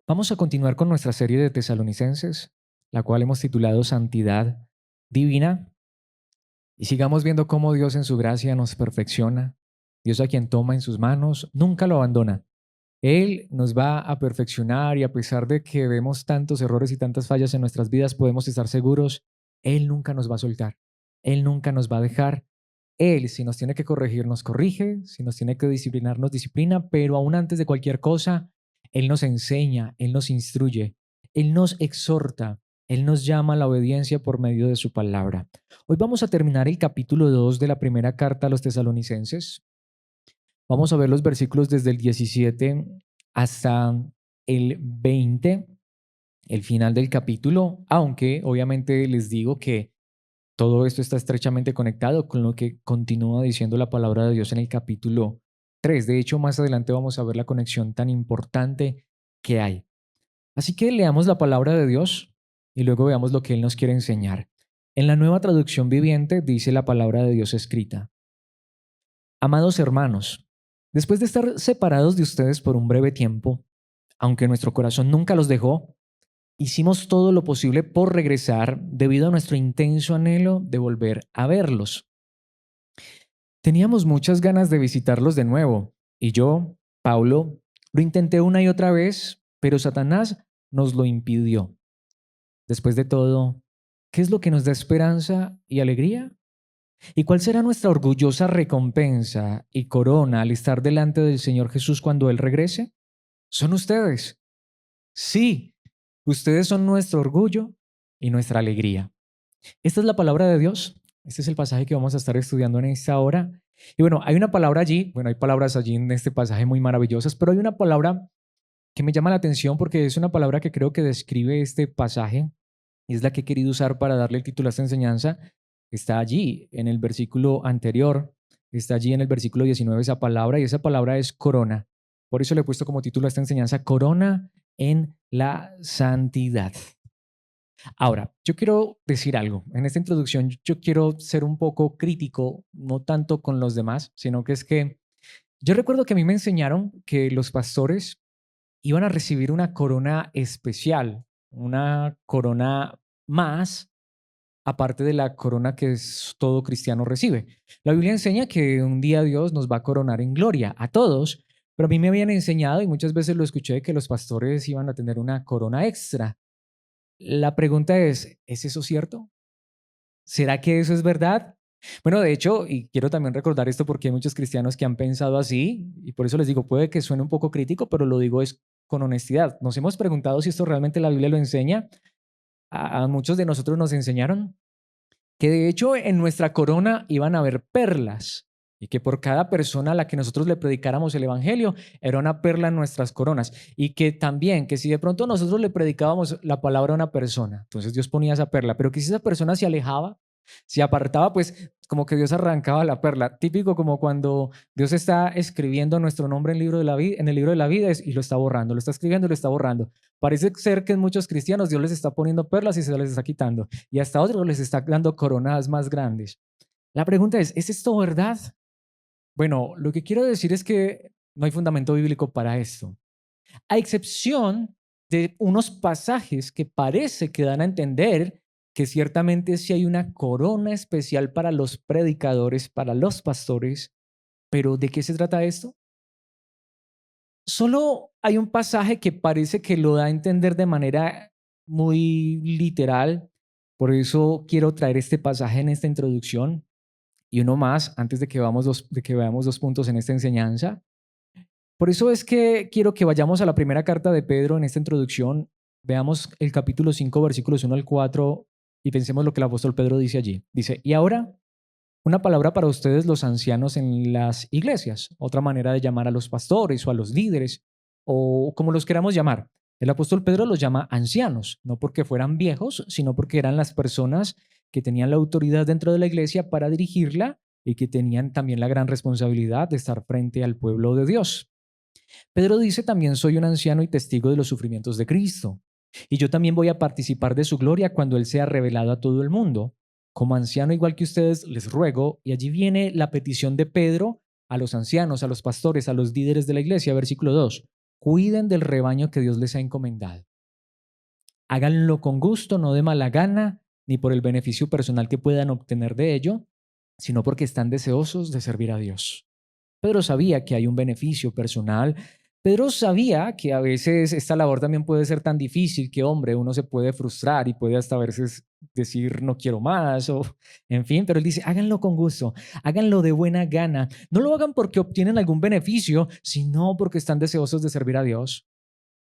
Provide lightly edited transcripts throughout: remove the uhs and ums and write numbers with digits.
Vamos a continuar con nuestra serie de Tesalonicenses, la cual hemos titulado Santidad Divina, y sigamos viendo cómo Dios en su gracia nos perfecciona. Dios, a quien toma en sus manos, nunca lo abandona. Él nos va a perfeccionar, y a pesar de que vemos tantos errores y tantas fallas en nuestras vidas, podemos estar seguros, Él nunca nos va a soltar. Él nunca nos va a dejar. Él, si nos tiene que corregir, nos corrige, si nos tiene que disciplinar, nos disciplina, pero aún antes de cualquier cosa, Él nos enseña, Él nos instruye, Él nos exhorta, Él nos llama a la obediencia por medio de su palabra. Hoy vamos a terminar el capítulo 2 de la primera carta a los tesalonicenses. Vamos a ver los versículos desde el 17 hasta el 20, el final del capítulo, aunque obviamente les digo que todo esto está estrechamente conectado con lo que continúa diciendo la palabra de Dios en el capítulo 3. De hecho, más adelante vamos a ver la conexión tan importante que hay. Así que leamos la palabra de Dios y luego veamos lo que Él nos quiere enseñar. En la Nueva Traducción Viviente dice la palabra de Dios escrita: Amados hermanos, después de estar separados de ustedes por un breve tiempo, aunque nuestro corazón nunca los dejó, hicimos todo lo posible por regresar debido a nuestro intenso anhelo de volver a verlos. Teníamos muchas ganas de visitarlos de nuevo, y yo, Pablo, lo intenté una y otra vez, pero Satanás nos lo impidió. Después de todo, ¿qué es lo que nos da esperanza y alegría? ¿Y cuál será nuestra orgullosa recompensa y corona al estar delante del Señor Jesús cuando Él regrese? Son ustedes. Sí, ustedes son nuestro orgullo y nuestra alegría. Esta es la palabra de Dios. Este es el pasaje que vamos a estar estudiando en esta hora. Y bueno, hay una palabra allí, hay palabras allí en este pasaje muy maravillosas, pero hay una palabra que me llama la atención porque es una palabra que creo que describe este pasaje y es la que he querido usar para darle el título a esta enseñanza. Está allí en el versículo anterior, está allí en el versículo 19 esa palabra, y esa palabra es corona. Por eso le he puesto como título a esta enseñanza: corona en la santidad. Ahora, yo quiero decir algo. En esta introducción yo quiero ser un poco crítico, no tanto con los demás, sino que es que yo recuerdo que a mí me enseñaron que los pastores iban a recibir una corona especial, una corona más aparte de la corona que todo cristiano recibe. La Biblia enseña que un día Dios nos va a coronar en gloria a todos, pero a mí me habían enseñado, y muchas veces lo escuché, que los pastores iban a tener una corona extra. La pregunta ¿es eso cierto? ¿Será que eso es verdad? Bueno, de hecho, y quiero también recordar esto porque hay muchos cristianos que han pensado así, y por eso les digo, puede que suene un poco crítico, pero lo digo es con honestidad. Nos hemos preguntado si esto realmente la Biblia lo enseña. A muchos de nosotros nos enseñaron que de hecho en nuestra corona iban a haber perlas, y que por cada persona a la que nosotros le predicáramos el evangelio era una perla en nuestras coronas, y que también que si de pronto nosotros le predicábamos la palabra a una persona, entonces Dios ponía esa perla, pero que si esa persona se alejaba, se apartaba, pues como que Dios arrancaba la perla. Típico como cuando Dios está escribiendo nuestro nombre en el libro de la vida, y lo está borrando, lo está escribiendo y lo está borrando. Parece ser que en muchos cristianos Dios les está poniendo perlas y se les está quitando, y hasta otros les está dando coronas más grandes. La pregunta ¿es esto verdad? Bueno, lo que quiero decir es que no hay fundamento bíblico para esto, a excepción de unos pasajes que parece que dan a entender que ciertamente sí hay una corona especial para los predicadores, para los pastores. Pero ¿de qué se trata esto? Solo hay un pasaje que parece que lo da a entender de manera muy literal. Por eso quiero traer este pasaje en esta introducción, y uno más antes de que veamos dos puntos en esta enseñanza. Por eso es que quiero que vayamos a la primera carta de Pedro en esta introducción. Veamos el capítulo 5, versículos 1 al 4, y pensemos lo que el apóstol Pedro dice allí. Dice: y ahora, una palabra para ustedes los ancianos en las iglesias, otra manera de llamar a los pastores o a los líderes, o como los queramos llamar. El apóstol Pedro los llama ancianos, no porque fueran viejos, sino porque eran las personas que tenían la autoridad dentro de la iglesia para dirigirla, y que tenían también la gran responsabilidad de estar frente al pueblo de Dios. Pedro dice también: soy un anciano y testigo de los sufrimientos de Cristo, y yo también voy a participar de su gloria cuando Él sea revelado a todo el mundo. Como anciano igual que ustedes, les ruego, y allí viene la petición de Pedro a los ancianos, a los pastores, a los líderes de la iglesia, versículo 2. cuiden del rebaño que Dios les ha encomendado. Háganlo con gusto, no de mala gana, ni por el beneficio personal que puedan obtener de ello, sino porque están deseosos de servir a Dios. Pedro sabía que hay un beneficio personal. Pedro sabía que a veces esta labor también puede ser tan difícil que, hombre, uno se puede frustrar y puede hasta a veces decir no quiero más o en fin, pero él dice, háganlo con gusto, háganlo de buena gana. No lo hagan porque obtienen algún beneficio, sino porque están deseosos de servir a Dios.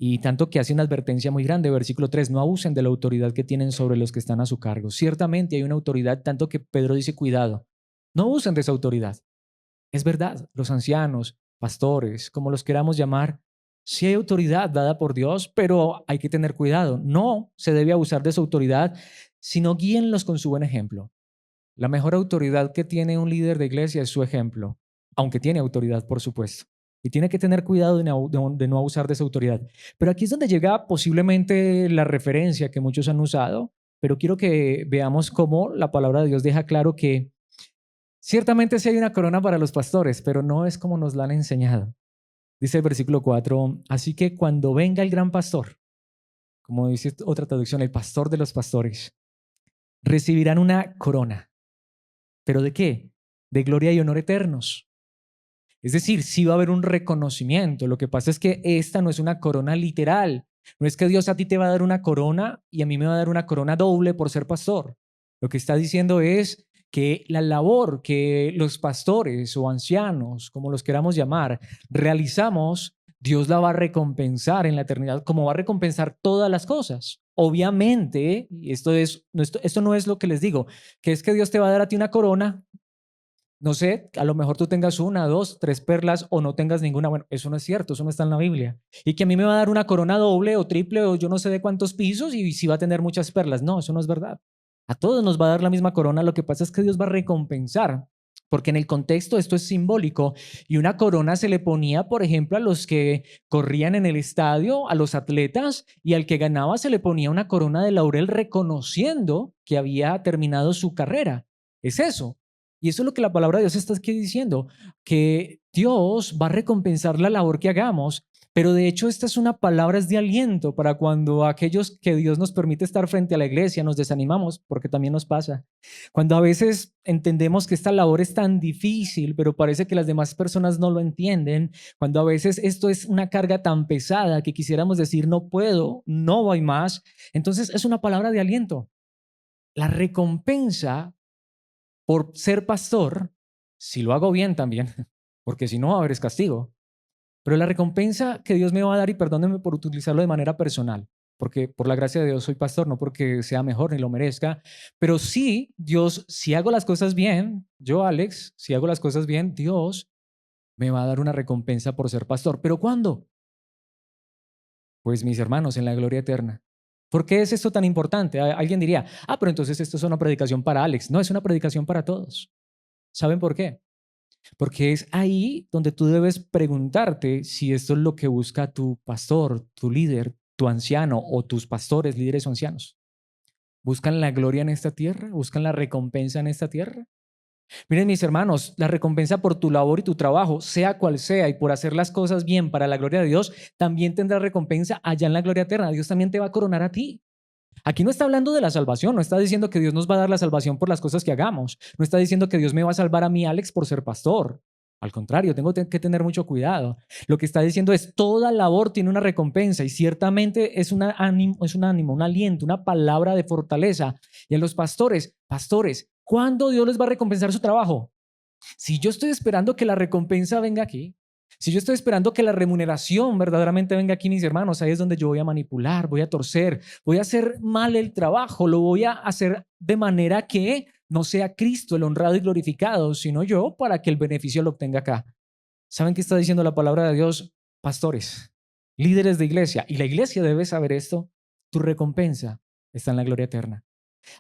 Y tanto que hace una advertencia muy grande, versículo 3, no abusen de la autoridad que tienen sobre los que están a su cargo. Ciertamente hay una autoridad, tanto que Pedro dice, cuidado, no abusen de esa autoridad. Es verdad, los ancianos, pastores, como los queramos llamar, sí hay autoridad dada por Dios, pero hay que tener cuidado. No se debe abusar de su autoridad, sino guíenlos con su buen ejemplo. La mejor autoridad que tiene un líder de iglesia es su ejemplo, aunque tiene autoridad, por supuesto. Y tiene que tener cuidado de no abusar de esa autoridad. Pero aquí es donde llega posiblemente la referencia que muchos han usado, pero quiero que veamos cómo la palabra de Dios deja claro que ciertamente sí hay una corona para los pastores, pero no es como nos la han enseñado. Dice el versículo 4, así que cuando venga el gran pastor, como dice otra traducción, el pastor de los pastores, recibirán una corona. ¿Pero de qué? De gloria y honor eternos. Es decir, sí va a haber un reconocimiento. Lo que pasa es que esta no es una corona literal. No es que Dios a ti te va a dar una corona y a mí me va a dar una corona doble por ser pastor. Lo que está diciendo es que la labor que los pastores o ancianos, como los queramos llamar, realizamos, Dios la va a recompensar en la eternidad, como va a recompensar todas las cosas. Obviamente, y esto no es lo que les digo, que es que Dios te va a dar a ti una corona. No sé, a lo mejor tú tengas una, dos, tres perlas o no tengas ninguna. Bueno, eso no es cierto, eso no está en la Biblia. Y que a mí me va a dar una corona doble o triple o yo no sé de cuántos pisos y si va a tener muchas perlas. No, eso no es verdad. A todos nos va a dar la misma corona. Lo que pasa es que Dios va a recompensar, porque en el contexto esto es simbólico. Y una corona se le ponía, por ejemplo, a los que corrían en el estadio, a los atletas, y al que ganaba se le ponía una corona de laurel reconociendo que había terminado su carrera. Es eso. Y eso es lo que la palabra de Dios está aquí diciendo, que Dios va a recompensar la labor que hagamos, pero de hecho esta es una palabra de aliento para cuando aquellos que Dios nos permite estar frente a la iglesia nos desanimamos, porque también nos pasa. Cuando a veces entendemos que esta labor es tan difícil, pero parece que las demás personas no lo entienden, cuando a veces esto es una carga tan pesada que quisiéramos decir no puedo, no voy más, entonces es una palabra de aliento. La recompensa por ser pastor, si lo hago bien también, porque si no, a ver, es castigo. Pero la recompensa que Dios me va a dar, y perdónenme por utilizarlo de manera personal, porque por la gracia de Dios soy pastor, no porque sea mejor ni lo merezca, pero sí, Dios, si hago las cosas bien, yo, Alex, si hago las cosas bien, Dios me va a dar una recompensa por ser pastor. ¿Pero cuándo? Pues mis hermanos, en la gloria eterna. ¿Por qué es esto tan importante? Alguien diría, pero entonces esto es una predicación para Alex. No, es una predicación para todos. ¿Saben por qué? Porque es ahí donde tú debes preguntarte si esto es lo que busca tu pastor, tu líder, tu anciano o tus pastores, líderes o ancianos. ¿Buscan la gloria en esta tierra? ¿Buscan la recompensa en esta tierra? Miren, mis hermanos, la recompensa por tu labor y tu trabajo, sea cual sea, y por hacer las cosas bien para la gloria de Dios, también tendrá recompensa allá en la gloria eterna. Dios también te va a coronar a ti. Aquí no está hablando de la salvación, no está diciendo que Dios nos va a dar la salvación por las cosas que hagamos, no está diciendo que Dios me va a salvar a mí, Alex, por ser pastor. Al contrario, tengo que tener mucho cuidado. Lo que está diciendo es toda labor tiene una recompensa y ciertamente es un ánimo, un aliento, una palabra de fortaleza. Y a los pastores, ¿cuándo Dios les va a recompensar su trabajo? Si yo estoy esperando que la recompensa venga aquí, si yo estoy esperando que la remuneración verdaderamente venga aquí, mis hermanos, ahí es donde yo voy a manipular, voy a torcer, voy a hacer mal el trabajo, lo voy a hacer de manera que no sea Cristo el honrado y glorificado, sino yo para que el beneficio lo obtenga acá. ¿Saben qué está diciendo la palabra de Dios? Pastores, líderes de iglesia, y la iglesia debe saber esto, tu recompensa está en la gloria eterna.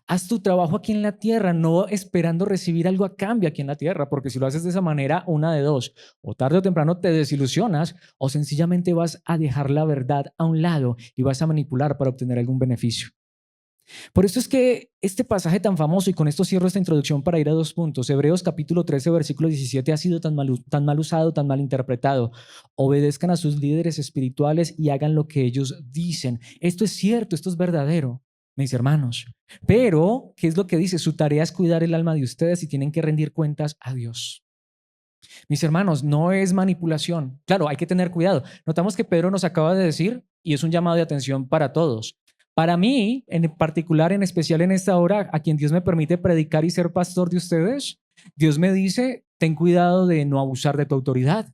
Haz tu trabajo aquí en la tierra, no esperando recibir algo a cambio aquí en la tierra, porque si lo haces de esa manera, una de dos, o tarde o temprano te desilusionas o sencillamente vas a dejar la verdad a un lado y vas a manipular para obtener algún beneficio. Por eso es que este pasaje tan famoso, y con esto cierro esta introducción para ir a 2 puntos, Hebreos capítulo 13, versículo 17, ha sido tan mal usado, tan mal interpretado. Obedezcan a sus líderes espirituales y hagan lo que ellos dicen. Esto es cierto, esto es verdadero, mis hermanos. Pero, ¿qué es lo que dice? Su tarea es cuidar el alma de ustedes y tienen que rendir cuentas a Dios. Mis hermanos, no es manipulación. Claro, hay que tener cuidado. Notamos que Pedro nos acaba de decir, y es un llamado de atención para todos. Para mí, en particular, en especial en esta hora, a quien Dios me permite predicar y ser pastor de ustedes, Dios me dice, ten cuidado de no abusar de tu autoridad.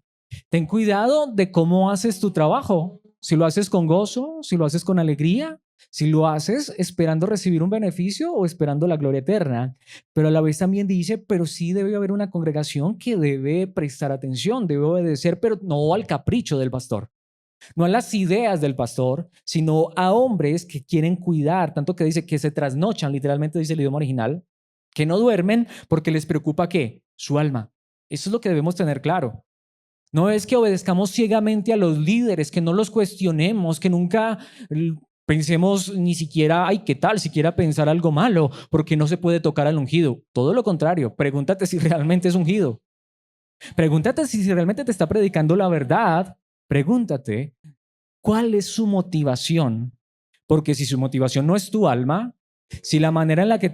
Ten cuidado de cómo haces tu trabajo. Si lo haces con gozo, si lo haces con alegría, si lo haces esperando recibir un beneficio o esperando la gloria eterna. Pero a la vez también dice, pero sí debe haber una congregación que debe prestar atención, debe obedecer, pero no al capricho del pastor, no a las ideas del pastor, sino a hombres que quieren cuidar, tanto que dice que se trasnochan, literalmente dice el idioma original, que no duermen porque les preocupa ¿qué? Su alma. Eso es lo que debemos tener claro. No es que obedezcamos ciegamente a los líderes, que no los cuestionemos, que nunca pensemos ni siquiera, ay, ¿qué tal? Siquiera pensar algo malo, porque no se puede tocar al ungido. Todo lo contrario, pregúntate si realmente es ungido. Pregúntate si realmente te está predicando la verdad. Pregúntate cuál es su motivación. Porque si su motivación no es tu alma, si la manera en la que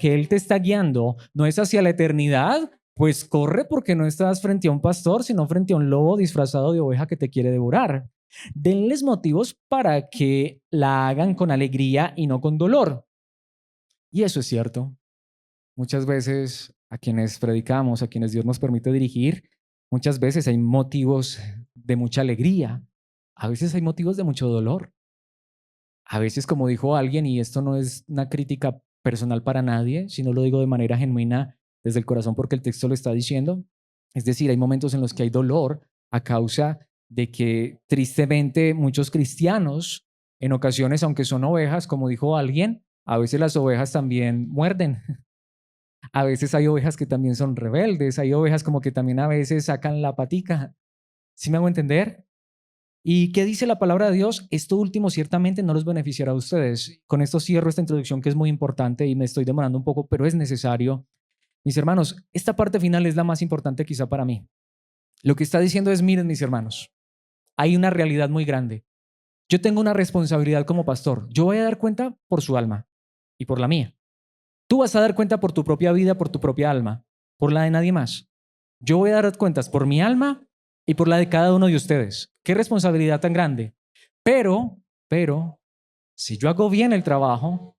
él te está guiando no es hacia la eternidad, pues corre porque no estás frente a un pastor, sino frente a un lobo disfrazado de oveja que te quiere devorar. Denles motivos para que la hagan con alegría y no con dolor. Y eso es cierto. Muchas veces a quienes predicamos, a quienes Dios nos permite dirigir, muchas veces hay motivos de mucha alegría. A veces hay motivos de mucho dolor. A veces, como dijo alguien, y esto no es una crítica personal para nadie, sino lo digo de manera genuina desde el corazón porque el texto lo está diciendo, es decir, hay momentos en los que hay dolor a causa de que tristemente muchos cristianos, en ocasiones, aunque son ovejas, como dijo alguien, a veces las ovejas también muerden. A veces hay ovejas que también son rebeldes, hay ovejas como que también a veces sacan la patica. ¿Sí me hago entender? ¿Y qué dice la palabra de Dios? Esto último ciertamente no los beneficiará a ustedes. Con esto cierro esta introducción que es muy importante y me estoy demorando un poco, pero es necesario. Mis hermanos, esta parte final es la más importante quizá para mí. Lo que está diciendo es, miren mis hermanos, hay una realidad muy grande. Yo tengo una responsabilidad como pastor. Yo voy a dar cuenta por su alma y por la mía. Tú vas a dar cuenta por tu propia vida, por tu propia alma, por la de nadie más. Yo voy a dar cuentas por mi alma y por la de cada uno de ustedes. Qué responsabilidad tan grande. Pero, si yo hago bien el trabajo,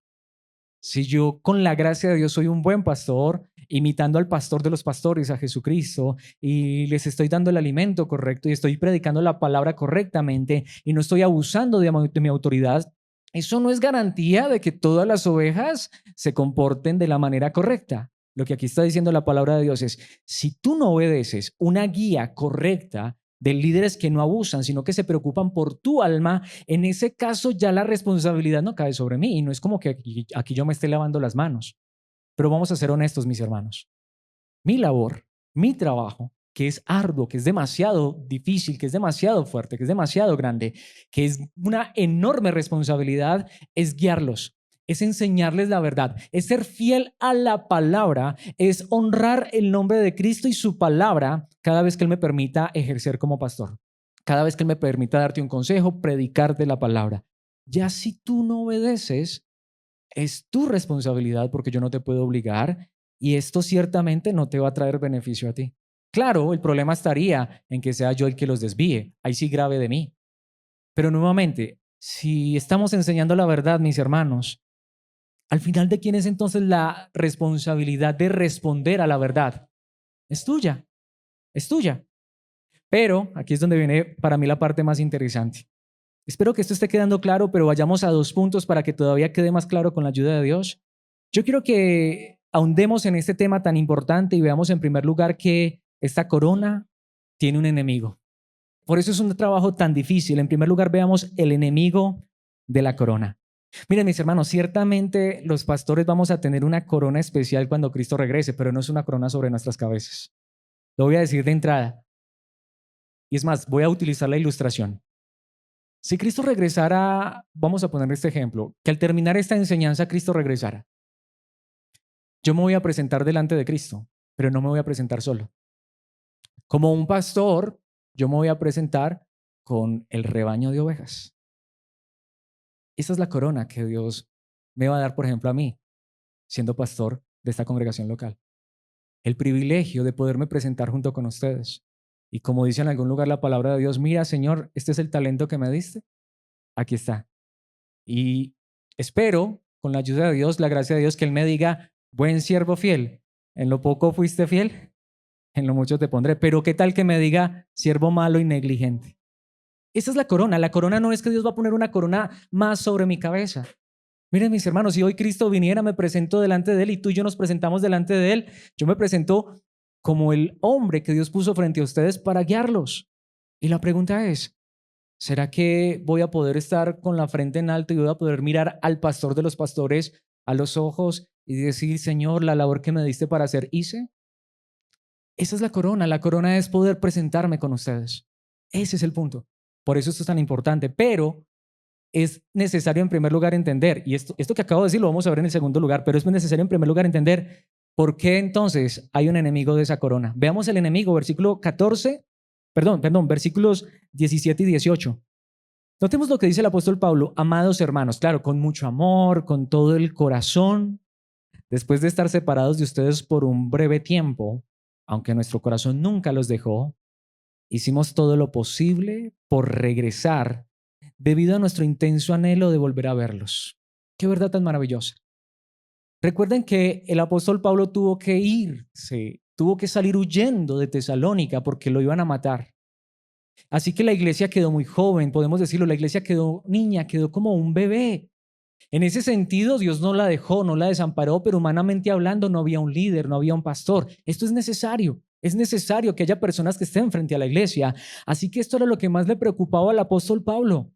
si yo con la gracia de Dios soy un buen pastor, imitando al pastor de los pastores, a Jesucristo, y les estoy dando el alimento correcto y estoy predicando la palabra correctamente y no estoy abusando de mi autoridad, eso no es garantía de que todas las ovejas se comporten de la manera correcta. Lo que aquí está diciendo la palabra de Dios es, si tú no obedeces una guía correcta de líderes que no abusan, sino que se preocupan por tu alma, en ese caso ya la responsabilidad no cae sobre mí y no es como que aquí yo me esté lavando las manos. Pero vamos a ser honestos, mis hermanos. Mi labor, mi trabajo, que es arduo, que es demasiado difícil, que es demasiado fuerte, que es demasiado grande, que es una enorme responsabilidad, es guiarlos, es enseñarles la verdad, es ser fiel a la palabra, es honrar el nombre de Cristo y su palabra cada vez que Él me permita ejercer como pastor, cada vez que Él me permita darte un consejo, predicar de la palabra. Ya si tú no obedeces, es tu responsabilidad porque yo no te puedo obligar y esto ciertamente no te va a traer beneficio a ti. Claro, el problema estaría en que sea yo el que los desvíe, ahí sí grave de mí. Pero nuevamente, si estamos enseñando la verdad, mis hermanos, al final de quién es entonces la responsabilidad de responder a la verdad. Es tuya, es tuya. Pero aquí es donde viene para mí la parte más interesante. Espero que esto esté quedando claro, pero vayamos a 2 puntos para que todavía quede más claro con la ayuda de Dios. Yo quiero que ahondemos en este tema tan importante y veamos en primer lugar que esta corona tiene un enemigo. Por eso es un trabajo tan difícil. En primer lugar, veamos el enemigo de la corona. Miren, mis hermanos, ciertamente los pastores vamos a tener una corona especial cuando Cristo regrese, pero no es una corona sobre nuestras cabezas. Lo voy a decir de entrada. Y es más, voy a utilizar la ilustración. Si Cristo regresara, vamos a poner este ejemplo, que al terminar esta enseñanza Cristo regresara. Yo me voy a presentar delante de Cristo, pero no me voy a presentar solo. Como un pastor, yo me voy a presentar con el rebaño de ovejas. Esa es la corona que Dios me va a dar, por ejemplo, a mí, siendo pastor de esta congregación local. El privilegio de poderme presentar junto con ustedes. Y como dice en algún lugar la palabra de Dios, mira, Señor, este es el talento que me diste. Aquí está. Y espero, con la ayuda de Dios, la gracia de Dios, que Él me diga, buen siervo fiel, en lo poco fuiste fiel, en lo mucho te pondré. Pero ¿qué tal que me diga, siervo malo y negligente? Esa es la corona. La corona no es que Dios va a poner una corona más sobre mi cabeza. Miren, mis hermanos, si hoy Cristo viniera, me presento delante de Él y tú y yo nos presentamos delante de Él, yo me presento como el hombre que Dios puso frente a ustedes para guiarlos. Y la pregunta es, ¿será que voy a poder estar con la frente en alto y voy a poder mirar al pastor de los pastores a los ojos y decir, Señor, la labor que me diste para hacer, hice? Esa es la corona. La corona es poder presentarme con ustedes. Ese es el punto. Por eso esto es tan importante. Pero es necesario en primer lugar entender, y esto que acabo de decir lo vamos a ver en el segundo lugar, pero es necesario en primer lugar entender por qué entonces hay un enemigo de esa corona. Veamos el enemigo, versículo 14, versículos 17 y 18. Notemos lo que dice el apóstol Pablo, amados hermanos, claro, con mucho amor, con todo el corazón, después de estar separados de ustedes por un breve tiempo, aunque nuestro corazón nunca los dejó, hicimos todo lo posible por regresar debido a nuestro intenso anhelo de volver a verlos. Qué verdad tan maravillosa. Recuerden que el apóstol Pablo tuvo que irse, tuvo que salir huyendo de Tesalónica porque lo iban a matar. Así que la iglesia quedó muy joven, podemos decirlo, la iglesia quedó niña, quedó como un bebé. En ese sentido, Dios no la dejó, no la desamparó, pero humanamente hablando no había un líder, no había un pastor. Esto es necesario que haya personas que estén frente a la iglesia. Así que esto era lo que más le preocupaba al apóstol Pablo.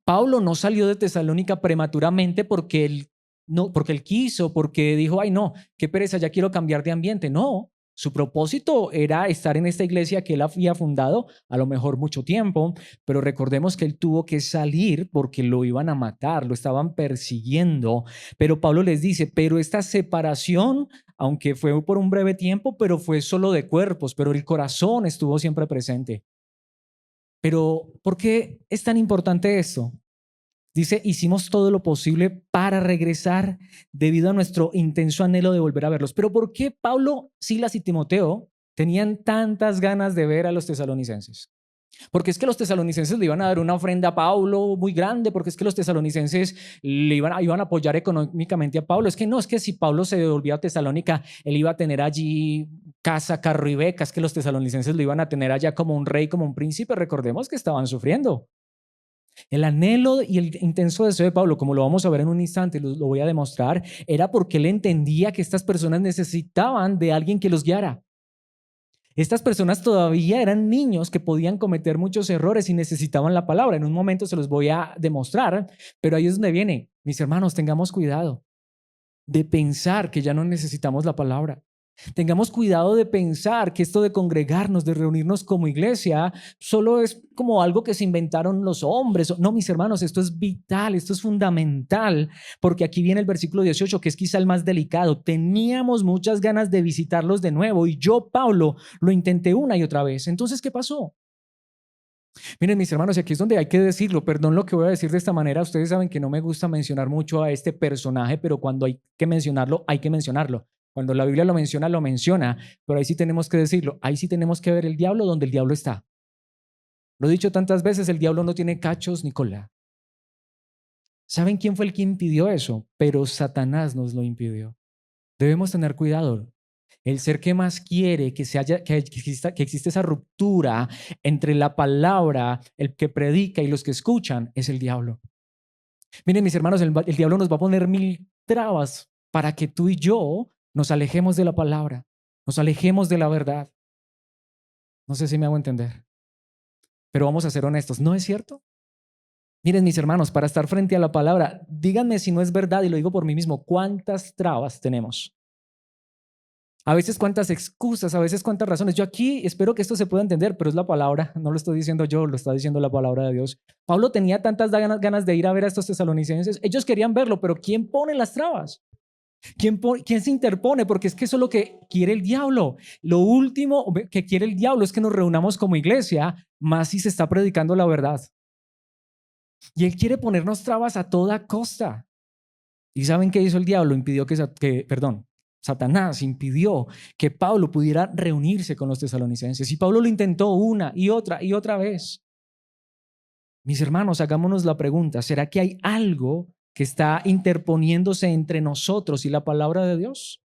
Pablo no salió de Tesalónica prematuramente porque él quiso, porque dijo, ay no, qué pereza, ya quiero cambiar de ambiente. No, su propósito era estar en esta iglesia que él había fundado, a lo mejor mucho tiempo, pero recordemos que él tuvo que salir porque lo iban a matar, lo estaban persiguiendo. Pero Pablo les dice, pero esta separación, aunque fue por un breve tiempo, pero fue solo de cuerpos, pero el corazón estuvo siempre presente. Pero, ¿por qué es tan importante esto? Dice, hicimos todo lo posible para regresar debido a nuestro intenso anhelo de volver a verlos. Pero ¿por qué Pablo, Silas y Timoteo tenían tantas ganas de ver a los tesalonicenses? Porque es que los tesalonicenses le iban a dar una ofrenda a Pablo muy grande, porque es que los tesalonicenses iban a apoyar económicamente a Pablo. Es que no, es que si Pablo se devolvía a Tesalónica, él iba a tener allí casa, carro y beca, es que los tesalonicenses lo iban a tener allá como un rey, como un príncipe. Recordemos que estaban sufriendo. El anhelo y el intenso deseo de Pablo, como lo vamos a ver en un instante, lo voy a demostrar, era porque él entendía que estas personas necesitaban de alguien que los guiara. Estas personas todavía eran niños que podían cometer muchos errores y necesitaban la palabra. En un momento se los voy a demostrar, pero ahí es donde viene. Mis hermanos, tengamos cuidado de pensar que ya no necesitamos la palabra. Tengamos cuidado de pensar que esto de congregarnos, de reunirnos como iglesia, solo es como algo que se inventaron los hombres. No, mis hermanos, esto es vital, esto es fundamental, porque aquí viene el versículo 18, que es quizá el más delicado. Teníamos muchas ganas de visitarlos de nuevo y yo, Pablo, lo intenté una y otra vez. Entonces, ¿qué pasó? Miren, mis hermanos, aquí es donde hay que decirlo. Perdón lo que voy a decir de esta manera. Ustedes saben que no me gusta mencionar mucho a este personaje, pero cuando hay que mencionarlo, hay que mencionarlo. Cuando la Biblia lo menciona, pero ahí sí tenemos que decirlo. Ahí sí tenemos que ver el diablo donde el diablo está. Lo he dicho tantas veces, el diablo no tiene cachos ni cola. ¿Saben quién fue el que impidió eso? Pero Satanás nos lo impidió. Debemos tener cuidado. El ser que más quiere que exista esa ruptura entre la palabra, el que predica y los que escuchan, es el diablo. Miren, mis hermanos, el diablo nos va a poner mil trabas para que tú y yo nos alejemos de la palabra, nos alejemos de la verdad. No sé si me hago entender, pero vamos a ser honestos, ¿no es cierto? Miren, mis hermanos, para estar frente a la palabra, díganme si no es verdad, y lo digo por mí mismo, ¿cuántas trabas tenemos? A veces cuántas excusas, a veces cuántas razones. Yo aquí espero que esto se pueda entender, pero es la palabra, no lo estoy diciendo yo, lo está diciendo la palabra de Dios. Pablo tenía tantas ganas de ir a ver a estos tesalonicenses. Ellos querían verlo, pero ¿quién pone las trabas? ¿Quién se interpone? Porque es que eso es lo que quiere el diablo. Lo último que quiere el diablo es que nos reunamos como iglesia, más si se está predicando la verdad. Y él quiere ponernos trabas a toda costa. ¿Y saben qué hizo el diablo? Impidió Satanás impidió que Pablo pudiera reunirse con los tesalonicenses. Y Pablo lo intentó una y otra vez. Mis hermanos, hagámonos la pregunta, ¿será que hay algo que está interponiéndose entre nosotros y la palabra de Dios?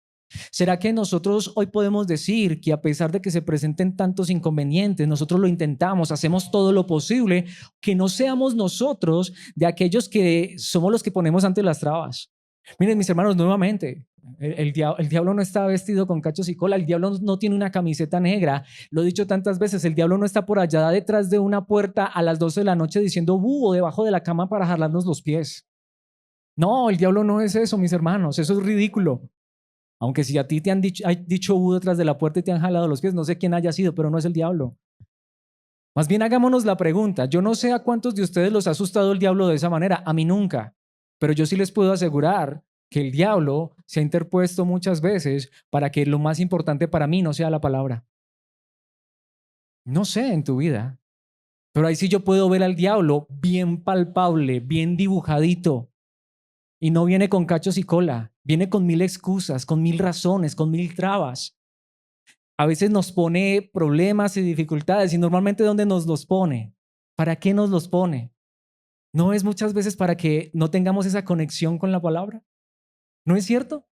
¿Será que nosotros hoy podemos decir que a pesar de que se presenten tantos inconvenientes, nosotros lo intentamos, hacemos todo lo posible, que no seamos nosotros de aquellos que somos los que ponemos ante las trabas? Miren, mis hermanos, nuevamente, el diablo no está vestido con cachos y cola, el diablo no tiene una camiseta negra. Lo he dicho tantas veces, el diablo no está por allá detrás de una puerta a las 12 de la noche diciendo búho debajo de la cama para jalarnos los pies. No, el diablo no es eso, mis hermanos, eso es ridículo. Aunque si a ti te han dicho búho detrás de la puerta y te han jalado los pies, no sé quién haya sido, pero no es el diablo. Más bien hagámonos la pregunta, yo no sé a cuántos de ustedes los ha asustado el diablo de esa manera, a mí nunca, pero yo sí les puedo asegurar que el diablo se ha interpuesto muchas veces para que lo más importante para mí no sea la palabra. No sé en tu vida, pero ahí sí yo puedo ver al diablo bien palpable, bien dibujadito, y no viene con cachos y cola, viene con 1000 excusas, con 1000 razones, con 1000 trabas. A veces nos pone problemas y dificultades, y normalmente ¿dónde nos los pone? ¿Para qué nos los pone? ¿No es muchas veces para que no tengamos esa conexión con la palabra? ¿No es cierto?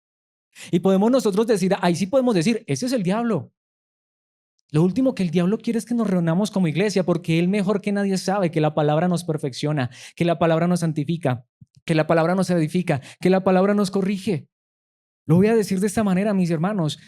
Y podemos nosotros decir, ahí sí podemos decir, ese es el diablo. Lo último que el diablo quiere es que nos reunamos como iglesia, porque él mejor que nadie sabe que la palabra nos perfecciona, que la palabra nos santifica, que la palabra nos edifica, que la palabra nos corrige. Lo voy a decir de esta manera, mis hermanos.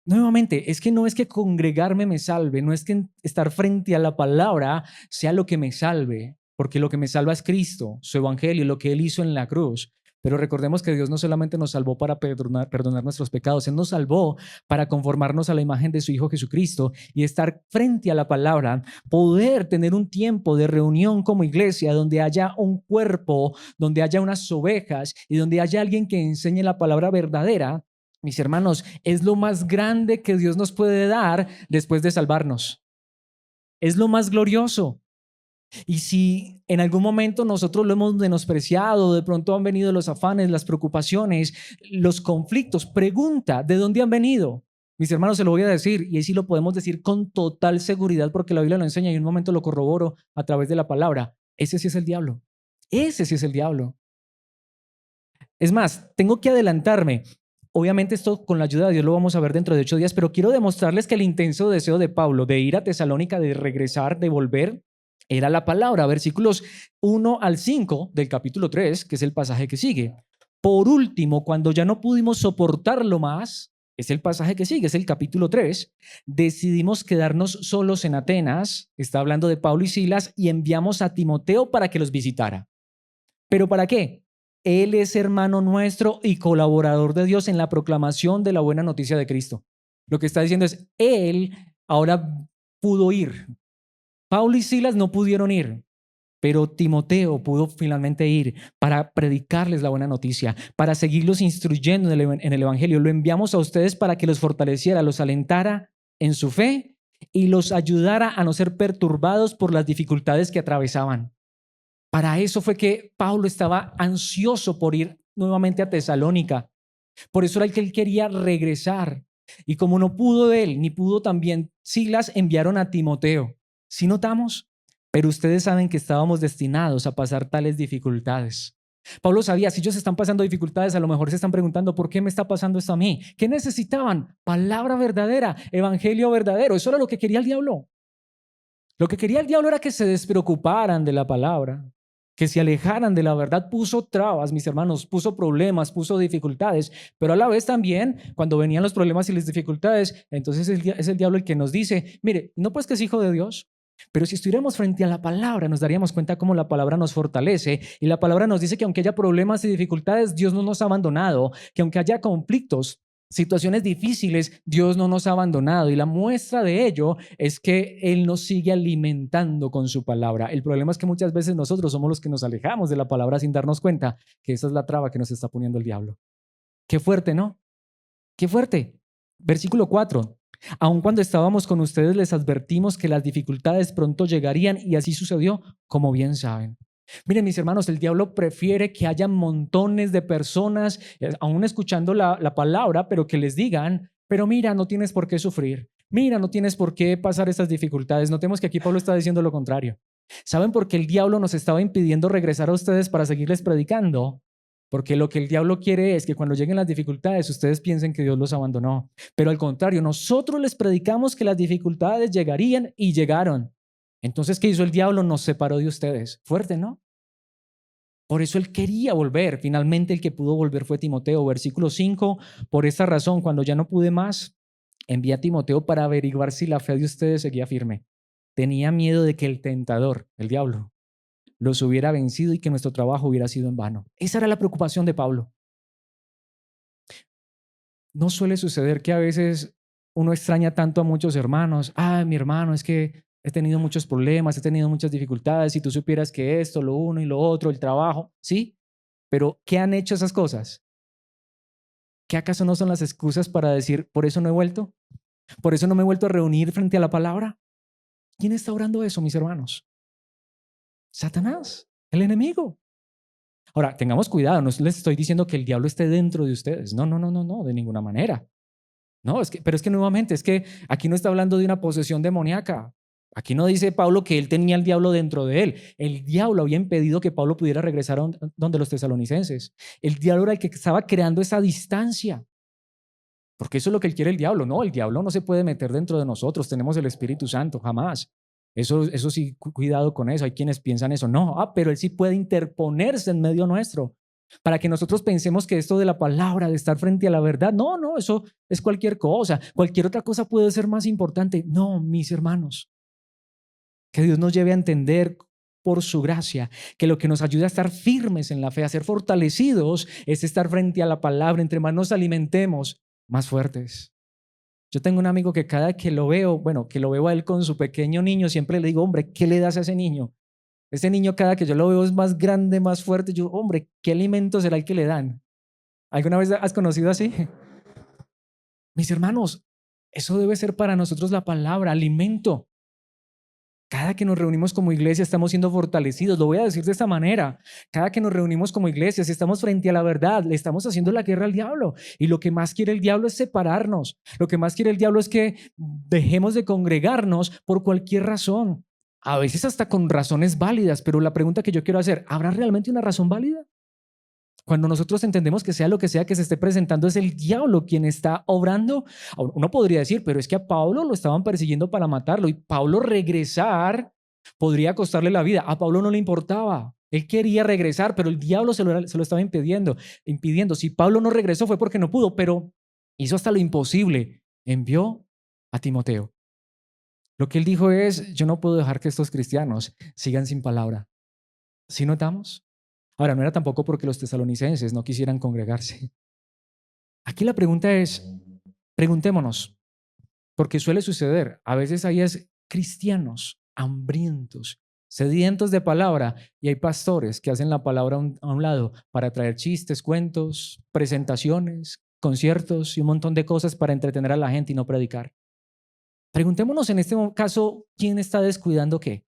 Nuevamente, es que no es que congregarme me salve, no es que estar frente a la palabra sea lo que me salve, porque lo que me salva es Cristo, su evangelio, lo que Él hizo en la cruz. Pero recordemos que Dios no solamente nos salvó para perdonar nuestros pecados, Él nos salvó para conformarnos a la imagen de su Hijo Jesucristo y estar frente a la palabra, poder tener un tiempo de reunión como iglesia donde haya un cuerpo, donde haya unas ovejas y donde haya alguien que enseñe la palabra verdadera. Mis hermanos, es lo más grande que Dios nos puede dar después de salvarnos. Es lo más glorioso. Y si en algún momento nosotros lo hemos menospreciado, de pronto han venido los afanes, las preocupaciones, los conflictos, pregunta, ¿de dónde han venido? Mis hermanos, se lo voy a decir, y así lo podemos decir con total seguridad porque la Biblia lo enseña y en un momento lo corroboro a través de la palabra. Ese sí es el diablo. Ese sí es el diablo. Es más, tengo que adelantarme. Obviamente esto con la ayuda de Dios lo vamos a ver dentro de 8 días, pero quiero demostrarles que el intenso deseo de Pablo de ir a Tesalónica, de regresar, de volver, era la palabra. Versículos 1 al 5 del capítulo 3, que es el pasaje que sigue. Por último, cuando ya no pudimos soportarlo más, es el pasaje que sigue, es el capítulo 3, decidimos quedarnos solos en Atenas, está hablando de Pablo y Silas, y enviamos a Timoteo para que los visitara. ¿Pero para qué? Él es hermano nuestro y colaborador de Dios en la proclamación de la buena noticia de Cristo. Lo que está diciendo es, él ahora pudo ir. Pablo y Silas no pudieron ir, pero Timoteo pudo finalmente ir para predicarles la buena noticia, para seguirlos instruyendo en el Evangelio. Lo enviamos a ustedes para que los fortaleciera, los alentara en su fe y los ayudara a no ser perturbados por las dificultades que atravesaban. Para eso fue que Pablo estaba ansioso por ir nuevamente a Tesalónica. Por eso era el que él quería regresar. Y como no pudo él, ni pudo también Silas, enviaron a Timoteo. ¿Sí notamos? Pero ustedes saben que estábamos destinados a pasar tales dificultades. Pablo sabía, si ellos están pasando dificultades, a lo mejor se están preguntando, ¿por qué me está pasando esto a mí? ¿Qué necesitaban? Palabra verdadera, evangelio verdadero. Eso era lo que quería el diablo. Lo que quería el diablo era que se despreocuparan de la palabra, que se alejaran de la verdad. Puso trabas, mis hermanos, puso problemas, puso dificultades, pero a la vez también, cuando venían los problemas y las dificultades, entonces es el diablo el que nos dice, mire, no pues que es hijo de Dios, pero si estuviéramos frente a la palabra, nos daríamos cuenta cómo la palabra nos fortalece, y la palabra nos dice que aunque haya problemas y dificultades, Dios no nos ha abandonado, que aunque haya conflictos, situaciones difíciles, Dios no nos ha abandonado y la muestra de ello es que Él nos sigue alimentando con su palabra. El problema es que muchas veces nosotros somos los que nos alejamos de la palabra sin darnos cuenta que esa es la traba que nos está poniendo el diablo. Qué fuerte, ¿no? Qué fuerte. Versículo 4. Aun cuando estábamos con ustedes les advertimos que las dificultades pronto llegarían y así sucedió, como bien saben. Miren, mis hermanos, el diablo prefiere que haya montones de personas, aún escuchando la palabra, pero que les digan, pero mira, no tienes por qué sufrir. Mira, no tienes por qué pasar estas dificultades. Notemos que aquí Pablo está diciendo lo contrario. ¿Saben por qué el diablo nos estaba impidiendo regresar a ustedes para seguirles predicando? Porque lo que el diablo quiere es que cuando lleguen las dificultades ustedes piensen que Dios los abandonó. Pero al contrario, nosotros les predicamos que las dificultades llegarían y llegaron. Entonces, ¿qué hizo el diablo? Nos separó de ustedes. Fuerte, ¿no? Por eso él quería volver. Finalmente el que pudo volver fue Timoteo. Versículo 5. Por esta razón, cuando ya no pude más, envié a Timoteo para averiguar si la fe de ustedes seguía firme. Tenía miedo de que el tentador, el diablo, los hubiera vencido y que nuestro trabajo hubiera sido en vano. Esa era la preocupación de Pablo. No suele suceder que a veces uno extraña tanto a muchos hermanos. Mi hermano, es que he tenido muchos problemas, he tenido muchas dificultades. Si tú supieras que esto, lo uno y lo otro, el trabajo, ¿sí? Pero ¿qué han hecho esas cosas? ¿Qué acaso no son las excusas para decir, por eso no he vuelto? ¿Por eso no me he vuelto a reunir frente a la palabra? ¿Quién está orando eso, mis hermanos? Satanás, el enemigo. Ahora, tengamos cuidado, no les estoy diciendo que el diablo esté dentro de ustedes. No, no, no, no, no, de ninguna manera. No, pero es que nuevamente, es que aquí no está hablando de una posesión demoníaca. Aquí no dice Pablo que él tenía el diablo dentro de él. El diablo había impedido que Pablo pudiera regresar a donde los tesalonicenses. El diablo era el que estaba creando esa distancia. Porque eso es lo que él quiere el diablo. No, el diablo no se puede meter dentro de nosotros. Tenemos el Espíritu Santo, jamás. Eso sí, cuidado con eso. Hay quienes piensan eso. No, pero él sí puede interponerse en medio nuestro para que nosotros pensemos que esto de la palabra, de estar frente a la verdad, no, no, eso es cualquier cosa. Cualquier otra cosa puede ser más importante. No, mis hermanos, que Dios nos lleve a entender por su gracia que lo que nos ayuda a estar firmes en la fe, a ser fortalecidos, es estar frente a la palabra. Entre más nos alimentemos, más fuertes. Yo tengo un amigo que cada que lo veo, bueno, que lo veo a él con su pequeño niño, siempre le digo, hombre, ¿qué le das a ese niño? Ese niño cada que yo lo veo es más grande, más fuerte. Yo, hombre, ¿qué alimento será el que le dan? ¿Alguna vez has conocido así? Mis hermanos, eso debe ser para nosotros la palabra, alimento. Cada que nos reunimos como iglesia estamos siendo fortalecidos. Lo voy a decir de esta manera. Cada que nos reunimos como iglesia, si estamos frente a la verdad, le estamos haciendo la guerra al diablo. Y lo que más quiere el diablo es separarnos. Lo que más quiere el diablo es que dejemos de congregarnos por cualquier razón. A veces hasta con razones válidas, pero la pregunta que yo quiero hacer, ¿habrá realmente una razón válida? Cuando nosotros entendemos que sea lo que sea que se esté presentando es el diablo quien está obrando, uno podría decir, pero es que a Pablo lo estaban persiguiendo para matarlo y Pablo regresar podría costarle la vida. A Pablo no le importaba. Él quería regresar, pero el diablo se lo estaba impidiendo. Si Pablo no regresó fue porque no pudo, pero hizo hasta lo imposible. Envió a Timoteo. Lo que él dijo es, yo no puedo dejar que estos cristianos sigan sin palabra. ¿Sí notamos? Ahora, no era tampoco porque los tesalonicenses no quisieran congregarse. Aquí la pregunta es, preguntémonos, porque suele suceder, a veces hay cristianos hambrientos, sedientos de palabra, y hay pastores que hacen la palabra a un lado para traer chistes, cuentos, presentaciones, conciertos y un montón de cosas para entretener a la gente y no predicar. Preguntémonos en este caso, ¿quién está descuidando qué?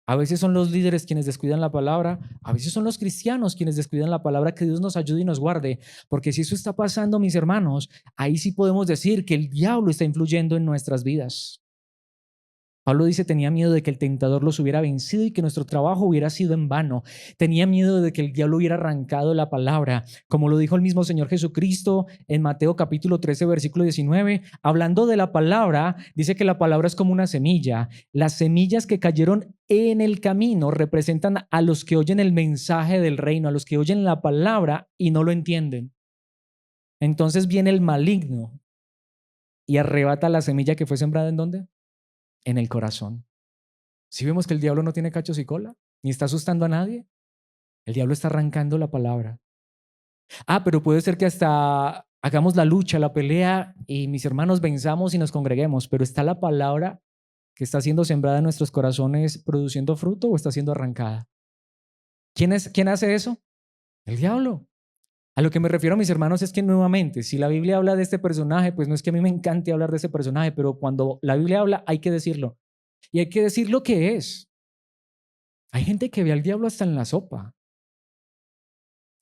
A veces son los líderes quienes descuidan la palabra, a veces son los cristianos quienes descuidan la palabra. Que Dios nos ayude y nos guarde, porque si eso está pasando, mis hermanos, ahí sí podemos decir que el diablo está influyendo en nuestras vidas. Pablo dice, tenía miedo de que el tentador los hubiera vencido y que nuestro trabajo hubiera sido en vano. Tenía miedo de que el diablo hubiera arrancado la palabra, como lo dijo el mismo Señor Jesucristo en Mateo capítulo 13, versículo 19. Hablando de la palabra, dice que la palabra es como una semilla. Las semillas que cayeron en el camino representan a los que oyen el mensaje del reino, a los que oyen la palabra y no lo entienden. Entonces viene el maligno y arrebata la semilla que fue sembrada ¿en dónde? En el corazón. Si vemos que el diablo no tiene cachos y cola, ni está asustando a nadie, el diablo está arrancando la palabra. Pero puede ser que hasta hagamos la lucha, la pelea y mis hermanos venzamos y nos congreguemos, pero ¿está la palabra que está siendo sembrada en nuestros corazones produciendo fruto o está siendo arrancada? ¿Quién hace eso? El diablo. A lo que me refiero, mis hermanos, es que nuevamente, si la Biblia habla de este personaje, pues no es que a mí me encante hablar de ese personaje, pero cuando la Biblia habla hay que decirlo. Y hay que decir lo que es. Hay gente que ve al diablo hasta en la sopa,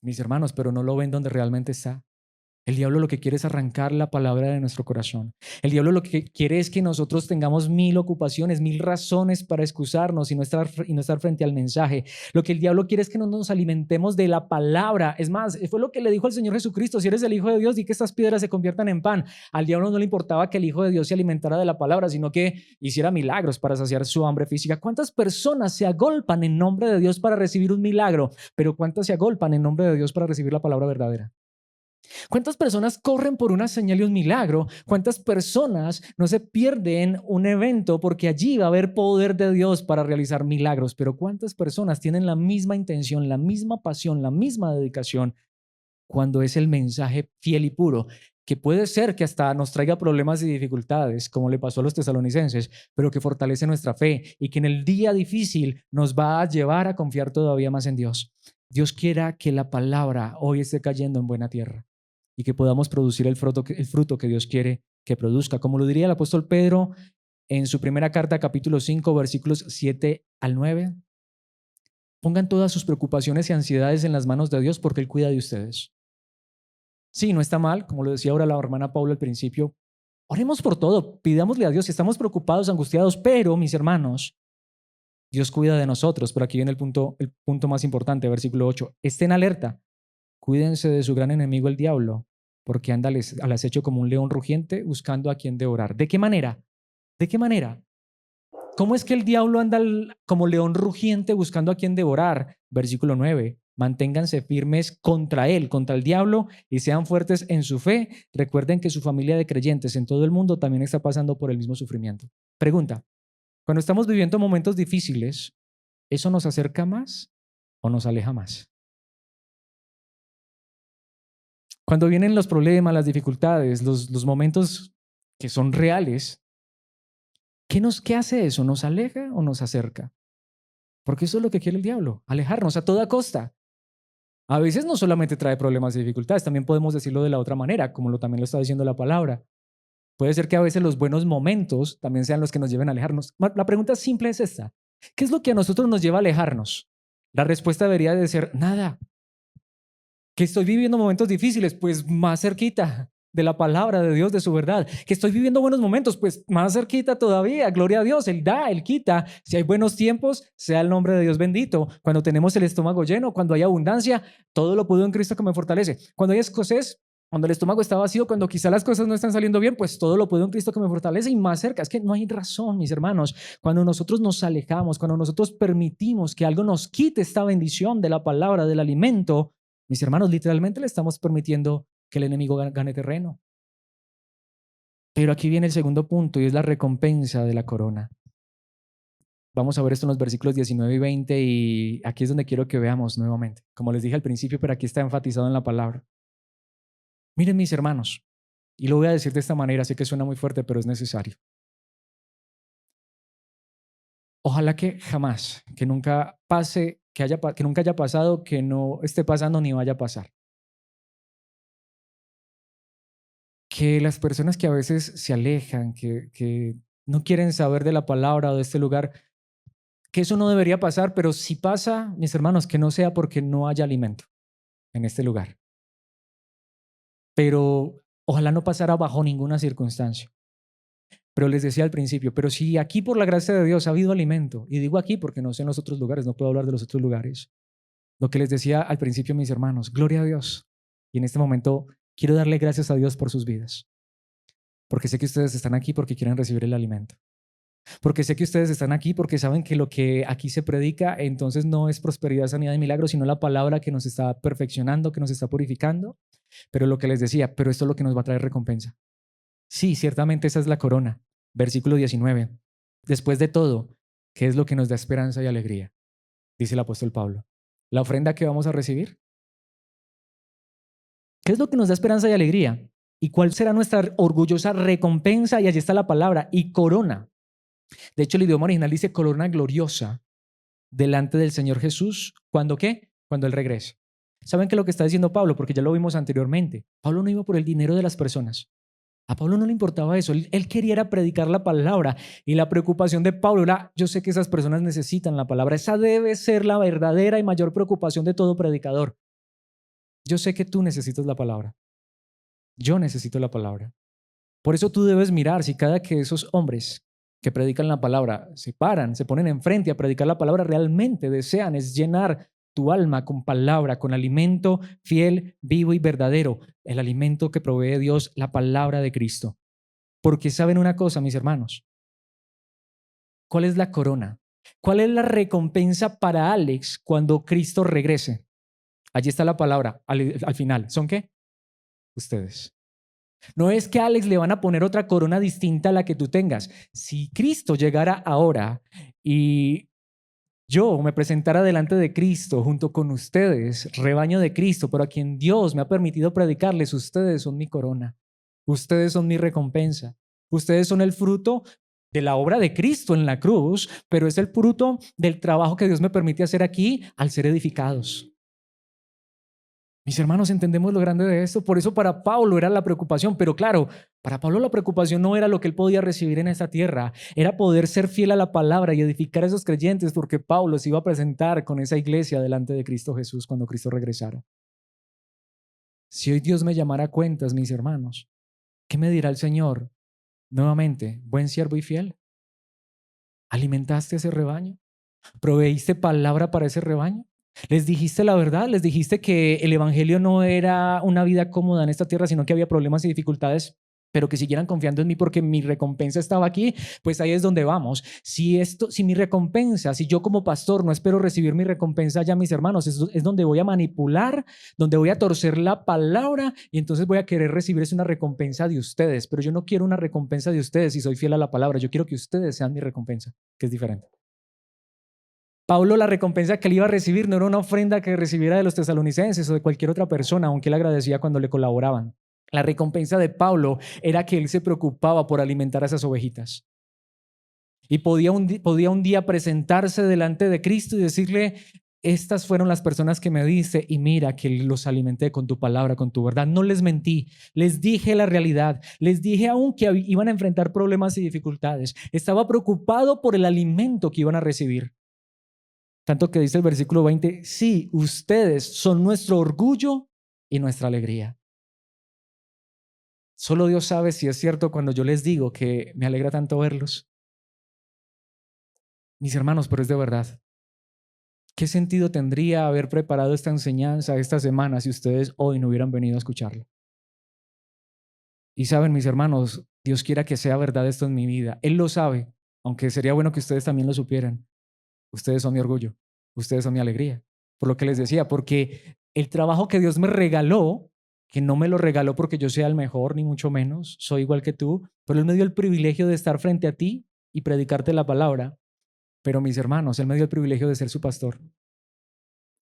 mis hermanos, pero no lo ven donde realmente está. El diablo lo que quiere es arrancar la palabra de nuestro corazón. El diablo lo que quiere es que nosotros tengamos 1000 ocupaciones, 1000 razones para excusarnos y no estar frente al mensaje. Lo que el diablo quiere es que no nos alimentemos de la palabra. Es más, fue lo que le dijo al Señor Jesucristo: si eres el Hijo de Dios, di que estas piedras se conviertan en pan. Al diablo no le importaba que el Hijo de Dios se alimentara de la palabra, sino que hiciera milagros para saciar su hambre física. ¿Cuántas personas se agolpan en nombre de Dios para recibir un milagro? Pero ¿cuántas se agolpan en nombre de Dios para recibir la palabra verdadera? ¿Cuántas personas corren por una señal y un milagro? ¿Cuántas personas no se pierden un evento porque allí va a haber poder de Dios para realizar milagros? Pero ¿cuántas personas tienen la misma intención, la misma pasión, la misma dedicación cuando es el mensaje fiel y puro? Que puede ser que hasta nos traiga problemas y dificultades, como le pasó a los tesalonicenses, pero que fortalece nuestra fe y que en el día difícil nos va a llevar a confiar todavía más en Dios. Dios quiera que la palabra hoy esté cayendo en buena tierra y que podamos producir el fruto que Dios quiere que produzca. Como lo diría el apóstol Pedro en su primera carta, capítulo 5, versículos 7 al 9. Pongan todas sus preocupaciones y ansiedades en las manos de Dios porque Él cuida de ustedes. Sí, no está mal, como lo decía ahora la hermana Paula al principio. Oremos por todo, pidámosle a Dios si estamos preocupados, angustiados, pero mis hermanos, Dios cuida de nosotros. Pero aquí viene el punto más importante, versículo 8. Estén alerta, cuídense de su gran enemigo el diablo, porque anda al acecho como un león rugiente buscando a quien devorar. ¿De qué manera? ¿De qué manera? ¿Cómo es que el diablo anda como león rugiente buscando a quien devorar? Versículo 9. Manténganse firmes contra él, contra el diablo, y sean fuertes en su fe. Recuerden que su familia de creyentes en todo el mundo también está pasando por el mismo sufrimiento. Pregunta: cuando estamos viviendo momentos difíciles, ¿eso nos acerca más o nos aleja más? Cuando vienen los problemas, las dificultades, los momentos que son reales, ¿qué hace eso? ¿Nos aleja o nos acerca? Porque eso es lo que quiere el diablo, alejarnos a toda costa. A veces no solamente trae problemas y dificultades, también podemos decirlo de la otra manera, como también lo está diciendo la palabra. Puede ser que a veces los buenos momentos también sean los que nos lleven a alejarnos. La pregunta simple es esta: ¿qué es lo que a nosotros nos lleva a alejarnos? La respuesta debería de ser nada. ¿Que estoy viviendo momentos difíciles? Pues más cerquita de la palabra de Dios, de su verdad. ¿Que estoy viviendo buenos momentos? Pues más cerquita todavía. Gloria a Dios, Él da, Él quita. Si hay buenos tiempos, sea el nombre de Dios bendito. Cuando tenemos el estómago lleno, cuando hay abundancia, todo lo puedo en Cristo que me fortalece. Cuando hay escasez, cuando el estómago está vacío, cuando quizá las cosas no están saliendo bien, pues todo lo puedo en Cristo que me fortalece. Y más cerca, es que no hay razón, mis hermanos. Cuando nosotros nos alejamos, cuando nosotros permitimos que algo nos quite esta bendición de la palabra, del alimento, mis hermanos, literalmente le estamos permitiendo que el enemigo gane terreno. Pero aquí viene el segundo punto y es la recompensa de la corona. Vamos a ver esto en los versículos 19 y 20 y aquí es donde quiero que veamos nuevamente. Como les dije al principio, pero aquí está enfatizado en la palabra. Miren, mis hermanos, y lo voy a decir de esta manera, sé que suena muy fuerte, pero es necesario. Ojalá que jamás, que nunca pase, que nunca haya pasado, que no esté pasando ni vaya a pasar. Que las personas que a veces se alejan, que no quieren saber de la palabra o de este lugar, que eso no debería pasar, pero si pasa, mis hermanos, que no sea porque no haya alimento en este lugar. Pero ojalá no pasara bajo ninguna circunstancia. Pero les decía al principio, pero si aquí por la gracia de Dios ha habido alimento, y digo aquí porque no sé en los otros lugares, no puedo hablar de los otros lugares, lo que les decía al principio, mis hermanos, gloria a Dios. Y en este momento quiero darle gracias a Dios por sus vidas, porque sé que ustedes están aquí porque quieren recibir el alimento. Porque sé que ustedes están aquí porque saben que lo que aquí se predica entonces no es prosperidad, sanidad y milagros, sino la palabra que nos está perfeccionando, que nos está purificando. Pero lo que les decía, pero esto es lo que nos va a traer recompensa. Sí, ciertamente esa es la corona. Versículo 19. Después de todo, ¿qué es lo que nos da esperanza y alegría? Dice el apóstol Pablo. ¿La ofrenda que vamos a recibir? ¿Qué es lo que nos da esperanza y alegría? ¿Y cuál será nuestra orgullosa recompensa? Y allí está la palabra, y corona. De hecho, el idioma original dice corona gloriosa delante del Señor Jesús. ¿Cuándo qué? Cuando Él regrese. ¿Saben qué es lo que está diciendo Pablo? Porque ya lo vimos anteriormente. Pablo no iba por el dinero de las personas. A Pablo no le importaba eso. Él quería era predicar la palabra. Y la preocupación de Pablo era, yo sé que esas personas necesitan la palabra. Esa debe ser la verdadera y mayor preocupación de todo predicador. Yo sé que tú necesitas la palabra. Yo necesito la palabra. Por eso tú debes mirar si cada que esos hombres que predican la palabra se paran, se ponen enfrente a predicar la palabra, realmente desean es llenar tu alma con palabra, con alimento fiel, vivo y verdadero, el alimento que provee Dios, la palabra de Cristo. Porque saben una cosa, mis hermanos, ¿cuál es la corona? ¿Cuál es la recompensa para Alex cuando Cristo regrese? Allí está la palabra, al final. ¿Son qué? Ustedes. No es que a Alex le van a poner otra corona distinta a la que tú tengas. Si Cristo llegara ahora y yo me presentara delante de Cristo junto con ustedes, rebaño de Cristo, pero a quien Dios me ha permitido predicarles, ustedes son mi corona, ustedes son mi recompensa, ustedes son el fruto de la obra de Cristo en la cruz, pero es el fruto del trabajo que Dios me permite hacer aquí al ser edificados. Mis hermanos, entendemos lo grande de esto. Por eso para Pablo era la preocupación. Pero claro, para Pablo la preocupación no era lo que él podía recibir en esta tierra. Era poder ser fiel a la palabra y edificar a esos creyentes, porque Pablo se iba a presentar con esa iglesia delante de Cristo Jesús cuando Cristo regresara. Si hoy Dios me llamara a cuentas, mis hermanos, ¿qué me dirá el Señor? Nuevamente, buen siervo y fiel. ¿Alimentaste ese rebaño? ¿Proveíste palabra para ese rebaño? ¿Les dijiste la verdad? ¿Les dijiste que el evangelio no era una vida cómoda en esta tierra, sino que había problemas y dificultades, pero que siguieran confiando en mí porque mi recompensa estaba aquí? Pues ahí es donde vamos. Si mi recompensa, si yo como pastor no espero recibir mi recompensa ya, mis hermanos, es donde voy a manipular, donde voy a torcer la palabra y entonces voy a querer recibir una recompensa de ustedes, pero yo no quiero una recompensa de ustedes si soy fiel a la palabra. Yo quiero que ustedes sean mi recompensa, que es diferente. Pablo, la recompensa que él iba a recibir no era una ofrenda que recibiera de los tesalonicenses o de cualquier otra persona, aunque él agradecía cuando le colaboraban. La recompensa de Pablo era que él se preocupaba por alimentar a esas ovejitas. Y podía un día presentarse delante de Cristo y decirle, estas fueron las personas que me diste y mira que los alimenté con tu palabra, con tu verdad. No les mentí, les dije la realidad, les dije aún que iban a enfrentar problemas y dificultades. Estaba preocupado por el alimento que iban a recibir. Tanto que dice el versículo 20, sí, ustedes son nuestro orgullo y nuestra alegría. Solo Dios sabe si es cierto cuando yo les digo que me alegra tanto verlos. Mis hermanos, pero es de verdad. ¿Qué sentido tendría haber preparado esta enseñanza esta semana si ustedes hoy no hubieran venido a escucharla? Y saben, mis hermanos, Dios quiera que sea verdad esto en mi vida. Él lo sabe, aunque sería bueno que ustedes también lo supieran. Ustedes son mi orgullo, ustedes son mi alegría. Por lo que les decía, porque el trabajo que Dios me regaló, que no me lo regaló porque yo sea el mejor, ni mucho menos, soy igual que tú, pero Él me dio el privilegio de estar frente a ti y predicarte la palabra. Pero mis hermanos, Él me dio el privilegio de ser su pastor.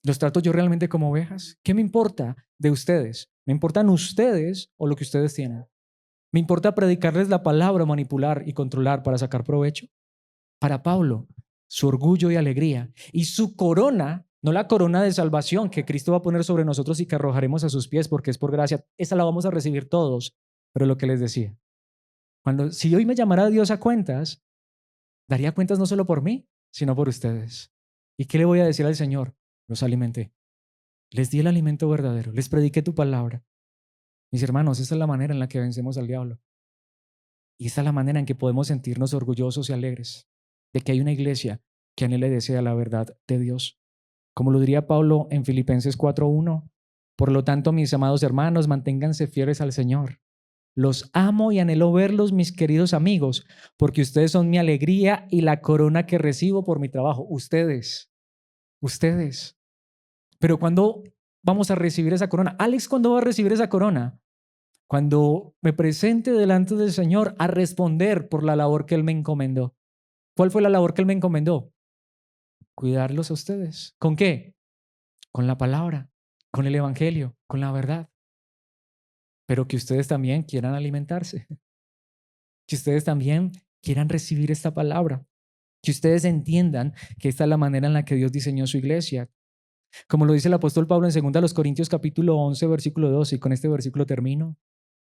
¿Los trato yo realmente como ovejas? ¿Qué me importa de ustedes? ¿Me importan ustedes o lo que ustedes tienen? ¿Me importa predicarles la palabra, manipular y controlar para sacar provecho? Para Pablo, su orgullo y alegría y su corona, no la corona de salvación que Cristo va a poner sobre nosotros y que arrojaremos a sus pies porque es por gracia, esa la vamos a recibir todos, pero lo que les decía, si hoy me llamara Dios a cuentas, daría cuentas no solo por mí, sino por ustedes. ¿Y qué le voy a decir al Señor? Los alimenté, les di el alimento verdadero, les prediqué tu palabra. Mis hermanos, esa es la manera en la que vencemos al diablo. Y esta es la manera en que podemos sentirnos orgullosos y alegres de que hay una iglesia que anhela y desea la verdad de Dios. Como lo diría Pablo en Filipenses 4:1, por lo tanto, mis amados hermanos, manténganse fieles al Señor. Los amo y anhelo verlos, mis queridos amigos, porque ustedes son mi alegría y la corona que recibo por mi trabajo. Ustedes. Pero ¿cuándo vamos a recibir esa corona? Alex, ¿cuándo va a recibir esa corona? Cuando me presente delante del Señor a responder por la labor que Él me encomendó. ¿Cuál fue la labor que Él me encomendó? Cuidarlos a ustedes. ¿Con qué? Con la palabra, con el evangelio, con la verdad. pero que ustedes también quieran alimentarse, que ustedes también quieran recibir esta palabra, que ustedes entiendan que esta es la manera en la que Dios diseñó su iglesia. Como lo dice el apóstol Pablo en 2 Corintios capítulo 11, versículo 12, y con este versículo termino,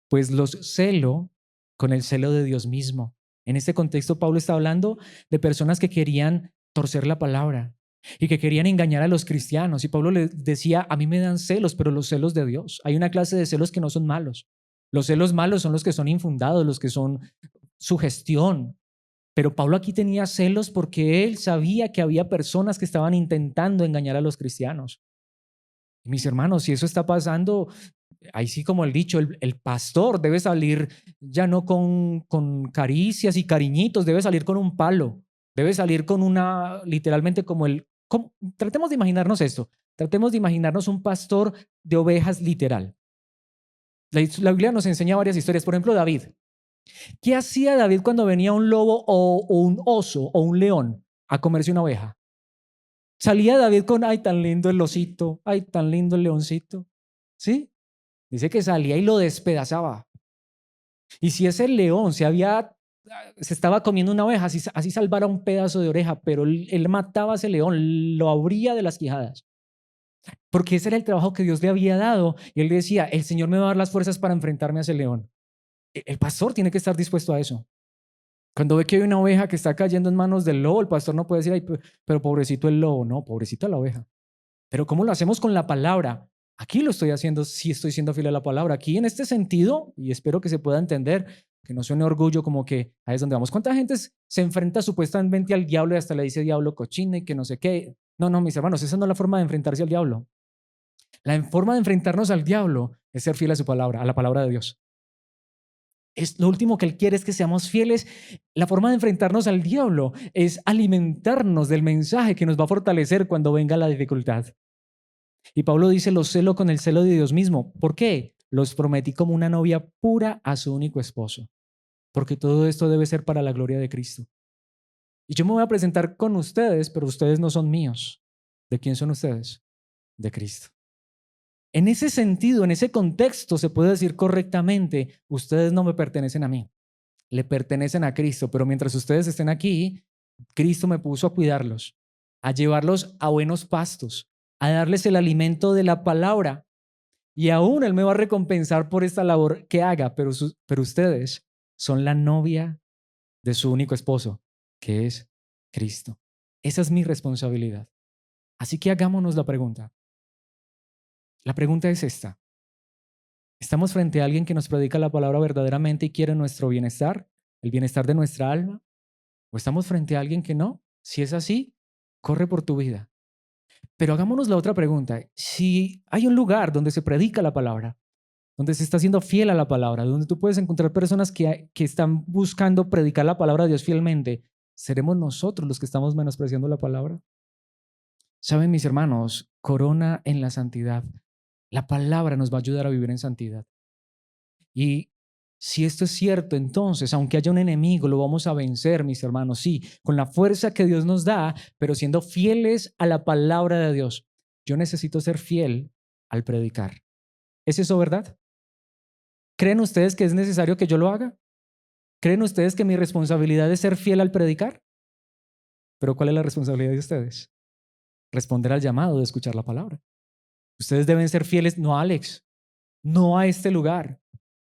pues los celo con el celo de Dios mismo. En este contexto, Pablo está hablando de personas que querían torcer la palabra y que querían engañar a los cristianos. Y Pablo les decía, a mí me dan celos, pero los celos de Dios. Hay una clase de celos que no son malos. Los celos malos son los que son infundados, los que son sugestión. Pero Pablo aquí tenía celos porque él sabía que había personas que estaban intentando engañar a los cristianos. Y mis hermanos, si eso está pasando, ahí sí como el dicho, el pastor debe salir ya no con caricias y cariñitos, debe salir con un palo, debe salir con una, literalmente tratemos de imaginarnos esto, tratemos de imaginarnos un pastor de ovejas literal. La Biblia nos enseña varias historias, por ejemplo, David. ¿Qué hacía David cuando venía un lobo o un oso o un león a comerse una oveja? Salía David con, ay, tan lindo el osito, ay, tan lindo el leoncito. ¿Sí? Dice que salía y lo despedazaba. Y si ese león se estaba comiendo una oveja, así salvara un pedazo de oreja, pero él mataba a ese león, lo abría de las quijadas. Porque ese era el trabajo que Dios le había dado. Y él decía, el Señor me va a dar las fuerzas para enfrentarme a ese león. El pastor tiene que estar dispuesto a eso. Cuando ve que hay una oveja que está cayendo en manos del lobo, el pastor no puede decir, ay, pero pobrecito el lobo, no, pobrecito la oveja. Pero ¿cómo lo hacemos con la palabra? Aquí lo estoy haciendo, sí estoy siendo fiel a la palabra. Aquí en este sentido, y espero que se pueda entender, que no suene orgullo como que ahí es donde vamos. ¿Cuánta gente se enfrenta supuestamente al diablo y hasta le dice diablo cochino y que no sé qué? No, no, mis hermanos, esa no es la forma de enfrentarse al diablo. La forma de enfrentarnos al diablo es ser fiel a su palabra, a la palabra de Dios. Es lo último que él quiere es que seamos fieles. La forma de enfrentarnos al diablo es alimentarnos del mensaje que nos va a fortalecer cuando venga la dificultad. Y Pablo dice, los celo con el celo de Dios mismo. ¿Por qué? Los prometí como una novia pura a su único esposo. Porque todo esto debe ser para la gloria de Cristo. Y yo me voy a presentar con ustedes, pero ustedes no son míos. ¿De quién son ustedes? De Cristo. En ese sentido, en ese contexto, se puede decir correctamente, ustedes no me pertenecen a mí, le pertenecen a Cristo, pero mientras ustedes estén aquí, Cristo me puso a cuidarlos, a llevarlos a buenos pastos, a darles el alimento de la palabra. Y aún Él me va a recompensar por esta labor que haga, pero ustedes son la novia de su único esposo, que es Cristo. Esa es mi responsabilidad. Así que hagámonos la pregunta. La pregunta es esta. ¿Estamos frente a alguien que nos predica la palabra verdaderamente y quiere nuestro bienestar, el bienestar de nuestra alma? ¿O estamos frente a alguien que no? Si es así, corre por tu vida. Pero hagámonos la otra pregunta. Si hay un lugar donde se predica la palabra, donde se está siendo fiel a la palabra, donde tú puedes encontrar personas que están buscando predicar la palabra de Dios fielmente, ¿seremos nosotros los que estamos menospreciando la palabra? Saben, mis hermanos, corona en la santidad. La palabra nos va a ayudar a vivir en santidad. Y si esto es cierto, entonces, aunque haya un enemigo, lo vamos a vencer, mis hermanos, sí, con la fuerza que Dios nos da, pero siendo fieles a la palabra de Dios. Yo necesito ser fiel al predicar. ¿Es eso verdad? ¿Creen ustedes que es necesario que yo lo haga? ¿Creen ustedes que mi responsabilidad es ser fiel al predicar? Pero ¿cuál es la responsabilidad de ustedes? Responder al llamado de escuchar la palabra. Ustedes deben ser fieles no a Alex, no a este lugar,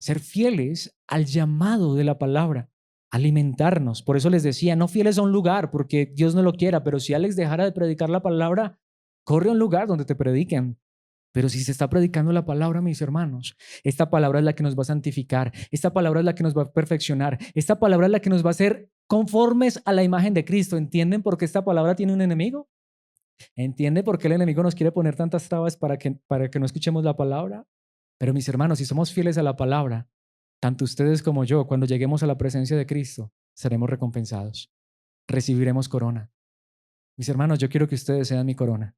ser fieles al llamado de la palabra, alimentarnos. Por eso les decía, no fieles a un lugar, porque Dios no lo quiera, pero si Alex dejara de predicar la palabra, corre a un lugar donde te prediquen. Pero si se está predicando la palabra, mis hermanos, esta palabra es la que nos va a santificar, esta palabra es la que nos va a perfeccionar, esta palabra es la que nos va a hacer conformes a la imagen de Cristo. ¿Entienden por qué esta palabra tiene un enemigo? ¿Entienden por qué el enemigo nos quiere poner tantas trabas para que no escuchemos la palabra? Pero mis hermanos, si somos fieles a la palabra, tanto ustedes como yo, cuando lleguemos a la presencia de Cristo, seremos recompensados. Recibiremos corona. Mis hermanos, yo quiero que ustedes sean mi corona.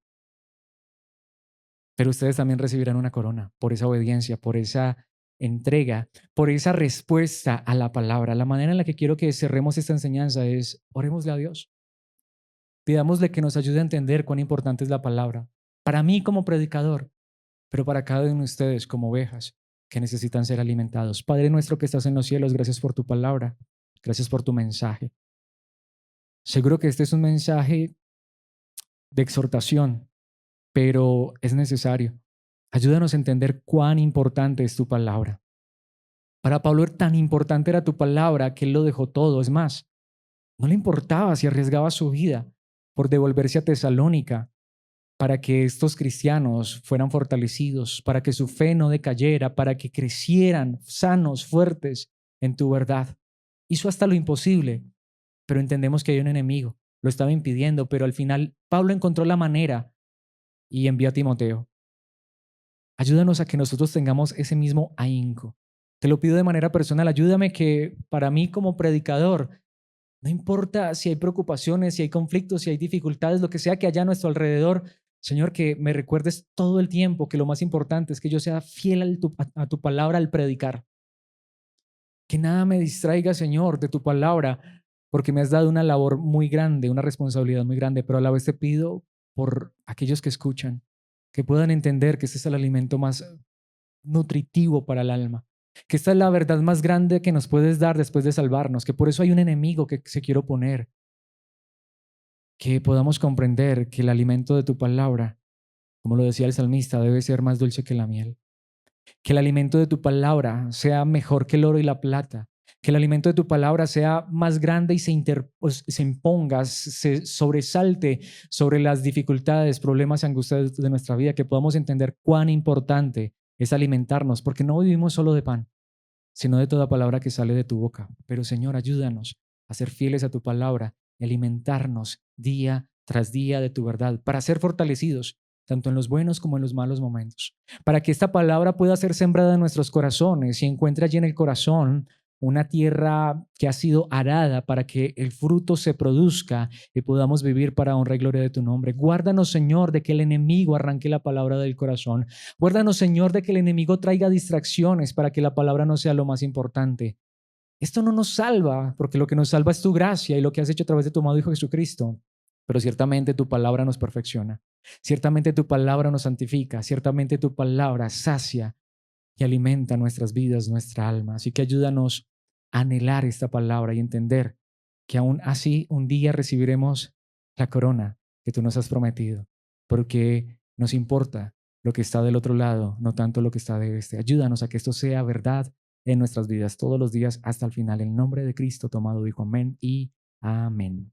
Pero ustedes también recibirán una corona por esa obediencia, por esa entrega, por esa respuesta a la palabra. La manera en la que quiero que cerremos esta enseñanza es, orémosle a Dios. Pidámosle que nos ayude a entender cuán importante es la palabra. Para mí como predicador, pero para cada uno de ustedes como ovejas que necesitan ser alimentados. Padre nuestro que estás en los cielos, gracias por tu palabra, gracias por tu mensaje. Seguro que este es un mensaje de exhortación, pero es necesario. Ayúdanos a entender cuán importante es tu palabra. Para Pablo tan importante era tu palabra que él lo dejó todo. Es más, no le importaba si arriesgaba su vida por devolverse a Tesalónica para que estos cristianos fueran fortalecidos, para que su fe no decayera, para que crecieran sanos, fuertes en tu verdad. Hizo hasta lo imposible, pero entendemos que hay un enemigo. Lo estaba impidiendo, pero al final Pablo encontró la manera y envió a Timoteo. Ayúdanos a que nosotros tengamos ese mismo ahínco. Te lo pido de manera personal, ayúdame que para mí como predicador, no importa si hay preocupaciones, si hay conflictos, si hay dificultades, lo que sea que haya a nuestro alrededor, Señor, que me recuerdes todo el tiempo que lo más importante es que yo sea fiel a tu palabra al predicar. Que nada me distraiga, Señor, de tu palabra, porque me has dado una labor muy grande, una responsabilidad muy grande, pero a la vez te pido por aquellos que escuchan, que puedan entender que este es el alimento más nutritivo para el alma, que esta es la verdad más grande que nos puedes dar después de salvarnos, que por eso hay un enemigo que se quiere oponer, que podamos comprender que el alimento de tu palabra, como lo decía el salmista, debe ser más dulce que la miel, que el alimento de tu palabra sea mejor que el oro y la plata, que el alimento de tu palabra sea más grande y se imponga, se sobresalte sobre las dificultades, problemas y angustias de nuestra vida, que podamos entender cuán importante es alimentarnos, porque no vivimos solo de pan, sino de toda palabra que sale de tu boca. Pero Señor, ayúdanos a ser fieles a tu palabra y alimentarnos día tras día de tu verdad, para ser fortalecidos, tanto en los buenos como en los malos momentos, para que esta palabra pueda ser sembrada en nuestros corazones y encuentre allí en el corazón una tierra que ha sido arada para que el fruto se produzca y podamos vivir para honra y gloria de tu nombre. Guárdanos, Señor, de que el enemigo arranque la palabra del corazón. Guárdanos, Señor, de que el enemigo traiga distracciones para que la palabra no sea lo más importante. Esto no nos salva, porque lo que nos salva es tu gracia y lo que has hecho a través de tu amado Hijo Jesucristo. Pero ciertamente tu palabra nos perfecciona. Ciertamente tu palabra nos santifica. Ciertamente tu palabra sacia y alimenta nuestras vidas, nuestra alma. Así que ayúdanos a anhelar esta palabra y entender que aún así un día recibiremos la corona que tú nos has prometido, porque nos importa lo que está del otro lado, no tanto lo que está de este. Ayúdanos a que esto sea verdad en nuestras vidas todos los días hasta el final. En nombre de Cristo tomado dijo amén y amén.